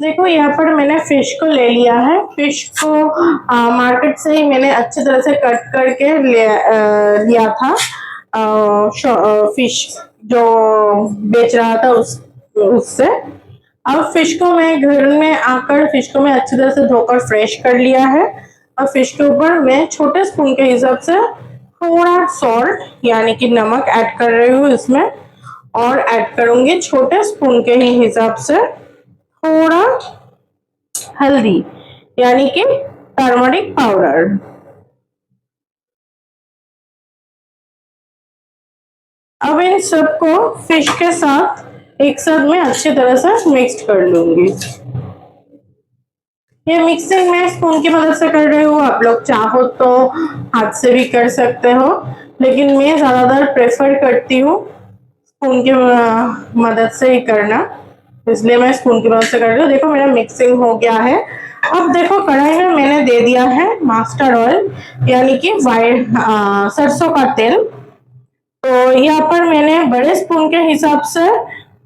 देखो यहाँ पर मैंने फिश को ले लिया है। फिश को मार्केट से ही मैंने अच्छी तरह से कट करके लिया था। फिश जो बेच रहा था उससे। अब फिश को मैं घर में आकर फिश को मैं अच्छी तरह से धोकर फ्रेश कर लिया है। और फिश के ऊपर मैं छोटे स्पून के हिसाब से थोड़ा सॉल्ट यानी कि नमक ऐड कर रही हूँ इसमें। और ऐड करूंगी छोटे स्पून के ही हिसाब से थोड़ा हल्दी यानी कि टर्मरिक पाउडर। अब इन सबको फिश के साथ एक साथ मैं अच्छी तरह से मिक्स कर लूंगी। ये मिक्सिंग मैं स्पून की मदद से कर रही हूँ, आप लोग चाहो तो हाथ से भी कर सकते हो, लेकिन मैं ज्यादातर प्रेफर करती हूँ स्पून की मदद से ही करना, इसलिए मैं स्पून की मदद से कर रही हूँ। देखो मेरा मिक्सिंग हो गया है। अब देखो कढ़ाई में मैंने दे दिया है मस्टर्ड ऑयल यानी कि वाइट सरसों का तेल। तो यहाँ पर मैंने बड़े स्पून के हिसाब से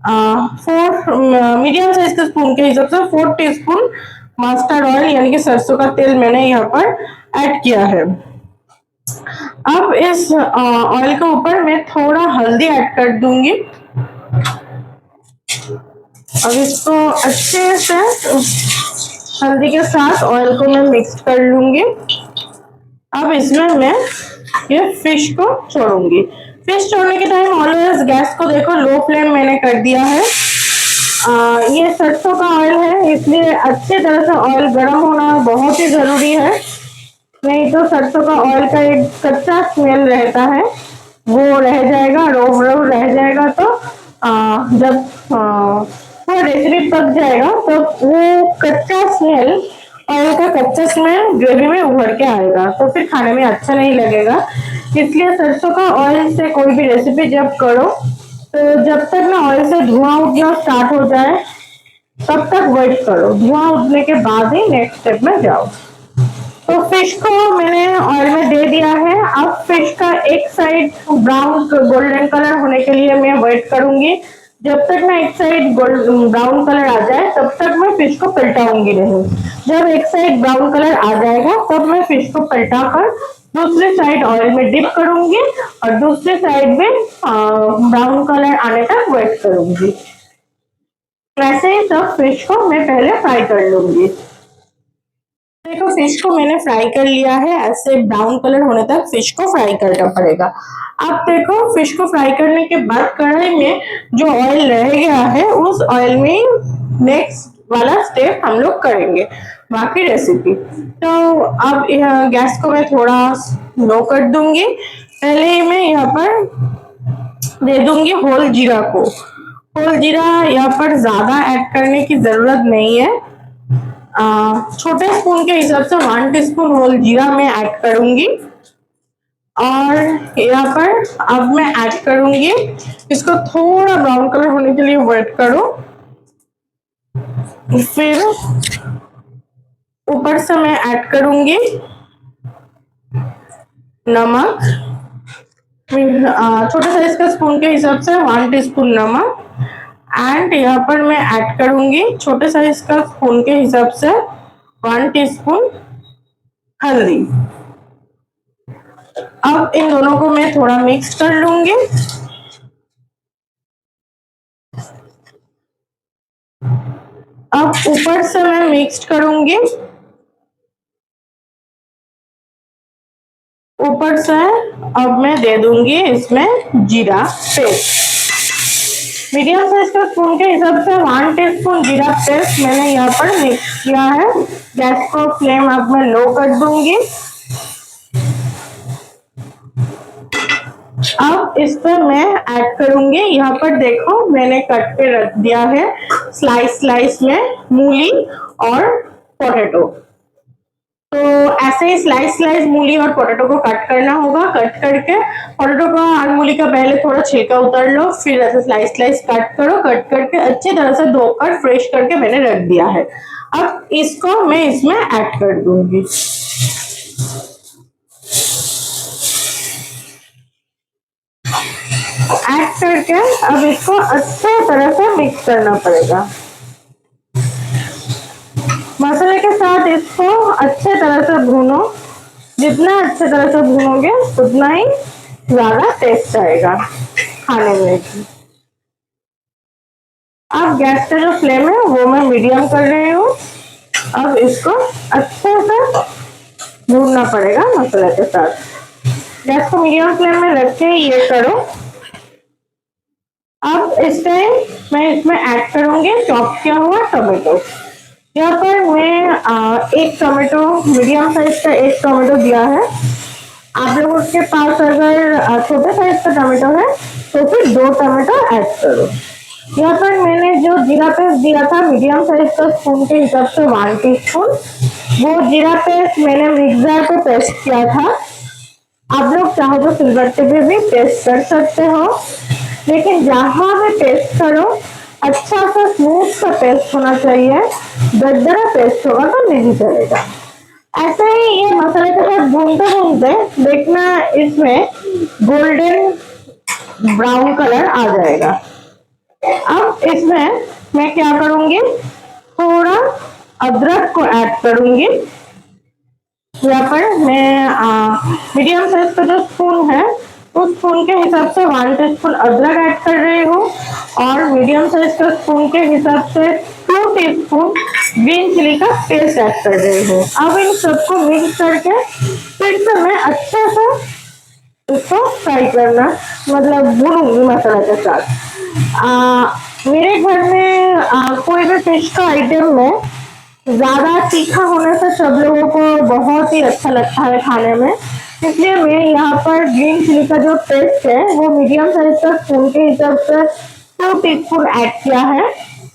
4 मीडियम साइज के स्पून के हिसाब से 4 टीस्पून मस्टर्ड ऑयल यानी कि सरसों का तेल मैंने यहाँ पर ऐड किया है। अब इस ऑयल के ऊपर मैं थोड़ा हल्दी ऐड कर दूंगी। अब इसको अच्छे से हल्दी के साथ ऑयल को मैं मिक्स कर लूंगी। अब इसमें मैं ये फिश को छोड़ूंगी। फिश छोड़ने के टाइम ऑलवेज गैस को देखो लो फ्लेम मैंने कर दिया है। ये सरसों का ऑयल है इसलिए अच्छी तरह से ऑयल गर्म होना बहुत ही जरूरी है, नहीं तो सरसों का ऑयल का एक कच्चा स्मेल रहता है वो रह जाएगा, रोव रोव रह जाएगा। तो जब वो रेसिपी पक जाएगा तो वो कच्चा स्मेल, ऑयल का कच्चा स्मेल ग्रेवी में उभर के आएगा तो फिर खाने में अच्छा नहीं लगेगा। इसलिए सरसों का ऑयल से कोई भी रेसिपी जब करो तो जब तक ना ऑयल से धुआं उठना स्टार्ट हो जाए तब तक वेट करो, धुआं उठने के बाद ही नेक्स्ट स्टेप में जाओ। तो फिश को मैंने ऑयल में दे दिया है। अब फिश का एक साइड ब्राउन गोल्डन कलर होने के लिए मैं वेट करूंगी। जब तक ना एक साइड ब्राउन कलर आ जाए तब तक मैं फिश को पलटाऊंगी नहीं। जब एक साइड ब्राउन कलर आ जाएगा तब मैं फिश को पलटा कर दूसरी साइड ऑयल में डिप करूंगी और दूसरी साइड में ब्राउन कलर आने तक वेट करूंगी। वैसे ही सब फिश को मैं पहले फ्राई कर लूंगी। देखो फिश को मैंने फ्राई कर लिया है, ऐसे ब्राउन कलर होने तक फिश को फ्राई करना पड़ेगा। अब देखो फिश को फ्राई करने के बाद कढ़ाई में जो ऑयल रह गया है उस ऑयल में नेक्स्ट वाला स्टेप हम लोग करेंगे बाकी रेसिपी। तो अब गैस को मैं थोड़ा लो कर दूंगी। पहले ही मैं यहाँ पर दे दूंगी होल जीरा को। होल जीरा यहाँ पर ज्यादा ऐड करने की जरूरत नहीं है, छोटे स्पून के हिसाब से 1 टीस्पून होल जीरा मैं ऐड करूंगी। और यहाँ पर अब मैं ऐड करूंगी, इसको थोड़ा ब्राउन कलर होने के लिए वेट करो। फिर ऊपर से मैं ऐड करूंगी नमक, छोटे साइज का स्पून के हिसाब से 1 टीस्पून नमक। एंड यहाँ पर मैं ऐड करूंगी छोटे साइज का स्पून के हिसाब से 1 टीस्पून हल्दी। अब इन दोनों को मैं थोड़ा मिक्स कर लूंगी। अब ऊपर से मैं मिक्स करूंगी, ऊपर से अब मैं दे दूंगी इसमें जीरा पेस्ट। मीडियम साइज का स्पून के हिसाब से 1 टीस्पून जीरा पेस्ट मैंने यहाँ पर मिक्स किया है। गैस को फ्लेम अब मैं लो कर दूंगी। अब इस पर मैं ऐड करूंगी, यहाँ पर देखो मैंने कट पे रख दिया है स्लाइस स्लाइस में मूली और पोटैटो। तो ऐसे ही स्लाइस स्लाइस मूली और पोटैटो को कट करना होगा। कट करके पोटैटो का और मूली का पहले थोड़ा छिलका उतार लो, फिर ऐसे स्लाइस स्लाइस कट करो। कट करके अच्छी तरह से धोकर फ्रेश करके मैंने रख दिया है। अब इसको मैं इसमें ऐड कर दूंगी। ऐड करके अब इसको अच्छे तरह से मिक्स करना पड़ेगा। मसाले के साथ इसको अच्छे तरह से भूनो। जितना अच्छे तरह से भूनोगे उतना ही ज्यादा टेस्ट आएगा खाने में। अब गैस का जो फ्लेम है वो मैं मीडियम कर रही हूँ। अब इसको अच्छे से भूनना पड़ेगा मसाले के साथ। गैस को मीडियम फ्लेम में रख के ये करो। अब इस टाइम मैं इसमें ऐड करूंगी चॉप किया हुआ टोमेटो। यहाँ पर मैं एक टोमेटो, मीडियम साइज का एक टोमेटो दिया है। आप लोगों के पास अगर छोटे साइज का टोमेटो है तो फिर 2 टोमेटो ऐड करो। यहाँ पर मैंने जो जीरा पेस्ट दिया था मीडियम साइज का स्पून के हिसाब से 1 टीस्पून, वो जीरा पेस्ट मैंने मिक्सर पे पेस्ट किया था। आप लोग चाहो तो सिलबट्टे पे भी पेस्ट कर सकते हो, लेकिन जहां भी पेस्ट करो अच्छा सा स्मूथ सा पेस्ट होना चाहिए। दरदरा पेस्ट होगा तो नहीं चलेगा। ऐसे ही ये मसाले के साथ भूनते भूनते देखना इसमें गोल्डन ब्राउन कलर आ जाएगा। अब इसमें मैं क्या करूंगी, थोड़ा अदरक को ऐड करूंगी। यहाँ पर मैं मीडियम साइज का जो स्पून है उस स्पून के हिसाब से 1 टीस्पून अदरक ऐड कर रही हूँ और मीडियम साइज का स्पून के हिसाब से 2 टीस्पून ग्रीन चिली का पेस्ट ऐड कर रही हूँ। अब इन सबको मिक्स करके फिर से मैं अच्छे से इसको फ्राई करना, मतलब भूनूंगी मसाला के साथ। मेरे घर में कोई भी फिश का आइटम में ज्यादा तीखा होने से सब लोगों को बहुत ही अच्छा लगता है खाने में, इसलिए मैं यहाँ पर ग्रीन चिली का जो पेस्ट है वो मीडियम साइज का स्पून के हिसाब से 2 टीस्पून ऐड किया है।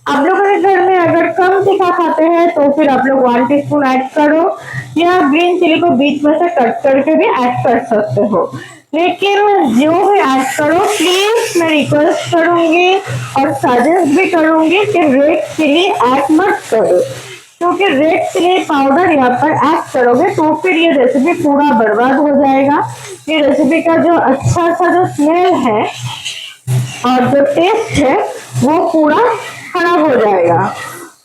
आप लोगों के घर में अगर कम तीखा खाते हैं तो फिर आप लोग 1 टीस्पून ऐड करो, या ग्रीन चिली को बीच में से कट करके भी ऐड कर सकते हो। लेकिन जो भी ऐड करो प्लीज मैं रिक्वेस्ट करूंगी और सजेस्ट भी करूंगी कि रेड चिली ऐड मत करो, क्योंकि रेड चिली पाउडर यहाँ पर ऐड करोगे तो फिर ये रेसिपी पूरा बर्बाद हो जाएगा। ये रेसिपी का जो अच्छा सा जो स्मेल है और जो टेस्ट है वो पूरा खराब हो जाएगा।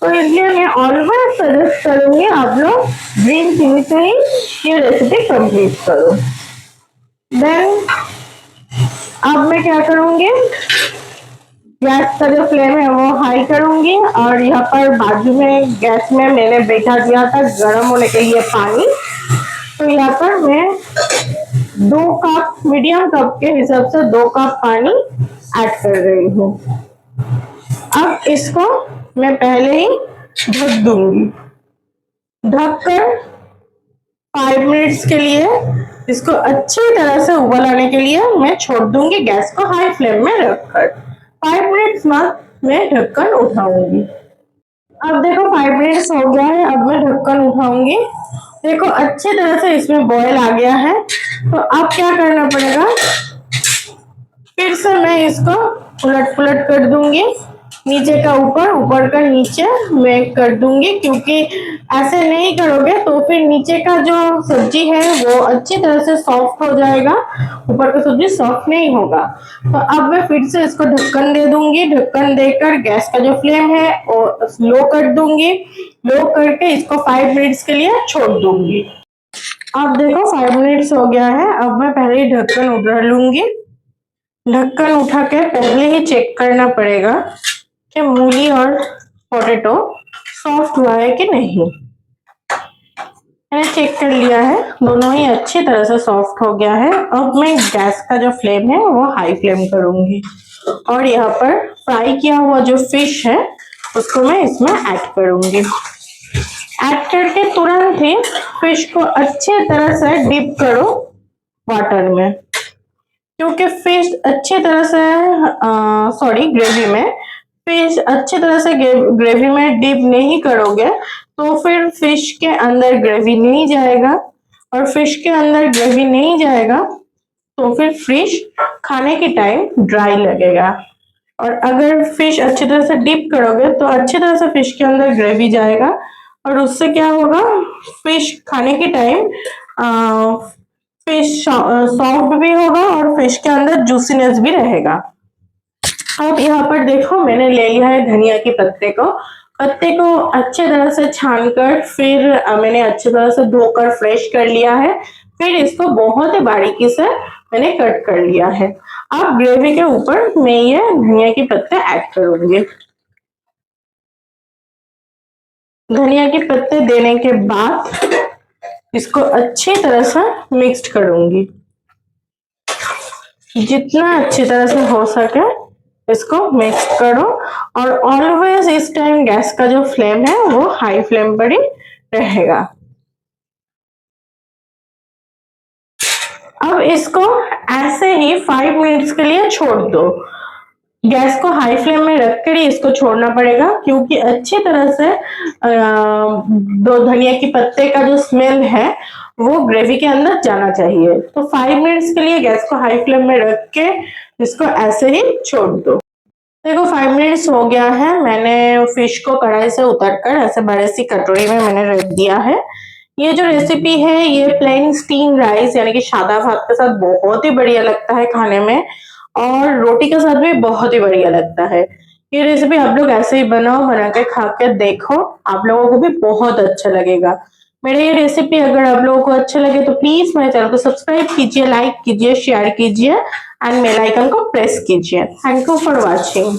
तो इसलिए मैं ऑलवेज सजेस्ट करूंगी आप लोग ग्रीन चिली से ही ये रेसिपी कंप्लीट करो। देन अब मैं क्या करूंगी, गैस का जो फ्लेम है वो हाई करूंगी और यहाँ पर बाजू में गैस में मैंने बैठा दिया था गर्म होने के लिए पानी। तो यहाँ पर मैं 2 कप, मीडियम कप के हिसाब से 2 कप पानी ऐड कर रही हूँ। अब इसको मैं पहले ही ढक दूंगी। ढककर 5 मिनट्स के लिए इसको अच्छी तरह से उबाल आने के लिए मैं छोड़ दूंगी गैस को हाई फ्लेम में रखकर। 5 मिनट्स बाद मैं ढक्कन उठाऊंगी। अब देखो 5 मिनट्स हो गया है, अब मैं ढक्कन उठाऊंगी। देखो अच्छी तरह से इसमें बॉयल आ गया है। तो अब क्या करना पड़ेगा, फिर से मैं इसको उलट पुलट कर दूंगी, नीचे का ऊपर, ऊपर का नीचे मैं कर दूंगी, क्योंकि ऐसे नहीं करोगे तो फिर नीचे का जो सब्जी है वो अच्छी तरह से सॉफ्ट हो जाएगा, ऊपर का सब्जी सॉफ्ट नहीं होगा। तो अब मैं फिर से इसको ढक्कन दे दूंगी। ढक्कन देकर गैस का जो फ्लेम है वो लो कर दूंगी। लो करके इसको 5 मिनट्स के लिए छोड़ दूंगी। अब देखो 5 मिनट्स हो गया है। अब मैं पहले ही ढक्कन उठा लूंगी। ढक्कन उठा के पहले ही चेक करना पड़ेगा कि मूली और पोटैटो सॉफ्ट हुआ है कि नहीं। मैंने चेक कर लिया है, दोनों ही अच्छी तरह से सॉफ्ट हो गया है। अब मैं गैस का जो फ्लेम है वो हाई फ्लेम करूंगी और यहाँ पर फ्राई किया हुआ जो फिश है उसको मैं इसमें ऐड करूंगी। ऐड करके तुरंत ही फिश को अच्छी तरह से डिप करो वाटर में, क्योंकि फिश अच्छी तरह से ग्रेवी में फिश अच्छी तरह से ग्रेवी में डिप नहीं करोगे तो फिर फिश के अंदर ग्रेवी नहीं जाएगा, और फिश के अंदर ग्रेवी नहीं जाएगा तो फिर फिश खाने के टाइम ड्राई लगेगा। और अगर फिश अच्छी तरह से डिप करोगे तो अच्छी तरह से फिश के अंदर ग्रेवी जाएगा, और उससे क्या होगा, फिश खाने के टाइम फिश सॉफ्ट भी होगा और फिश के अंदर जूसीनेस भी रहेगा। अब यहाँ पर देखो मैंने ले लिया है धनिया के पत्ते को पत्ते को अच्छे तरह से छानकर फिर मैंने अच्छी तरह से धोकर फ्रेश कर लिया है। फिर इसको बहुत ही बारीकी से मैंने कट कर लिया है। अब ग्रेवी के ऊपर मैं ये धनिया के पत्ते ऐड करूंगी। धनिया के पत्ते देने के बाद इसको अच्छी तरह से मिक्स करूंगी। जितना अच्छी तरह से हो सके इसको मिक्स करो और ऑलवेज इस टाइम गैस का जो फ्लेम है वो हाई फ्लेम पर ही रहेगा। अब इसको ऐसे ही 5 मिनट्स के लिए छोड़ दो। गैस को हाई फ्लेम में रखकर ही इसको छोड़ना पड़ेगा क्योंकि अच्छी तरह से दो धनिया की पत्ते का जो स्मेल है वो ग्रेवी के अंदर जाना चाहिए। तो 5 मिनट्स के लिए गैस को हाई फ्लेम में रख के इसको ऐसे ही छोड़ दो। देखो 5 मिनट्स हो गया है। मैंने फिश को कढ़ाई से उतारकर ऐसे बड़े सी कटोरी में मैंने रख दिया है। ये जो रेसिपी है ये प्लेन स्टीम राइस यानी कि सादा भात के साथ बहुत ही बढ़िया लगता है खाने में और रोटी के साथ भी बहुत ही बढ़िया लगता है। ये रेसिपी आप लोग ऐसे ही बनाओ, बना के खा के देखो, आप लोगों को भी बहुत अच्छा लगेगा। मेरे ये रेसिपी अगर आप लोगों को अच्छा लगे तो प्लीज मेरे चैनल को सब्सक्राइब कीजिए, लाइक कीजिए, शेयर कीजिए एंड बेल आइकन को प्रेस कीजिए। Thank you for watching.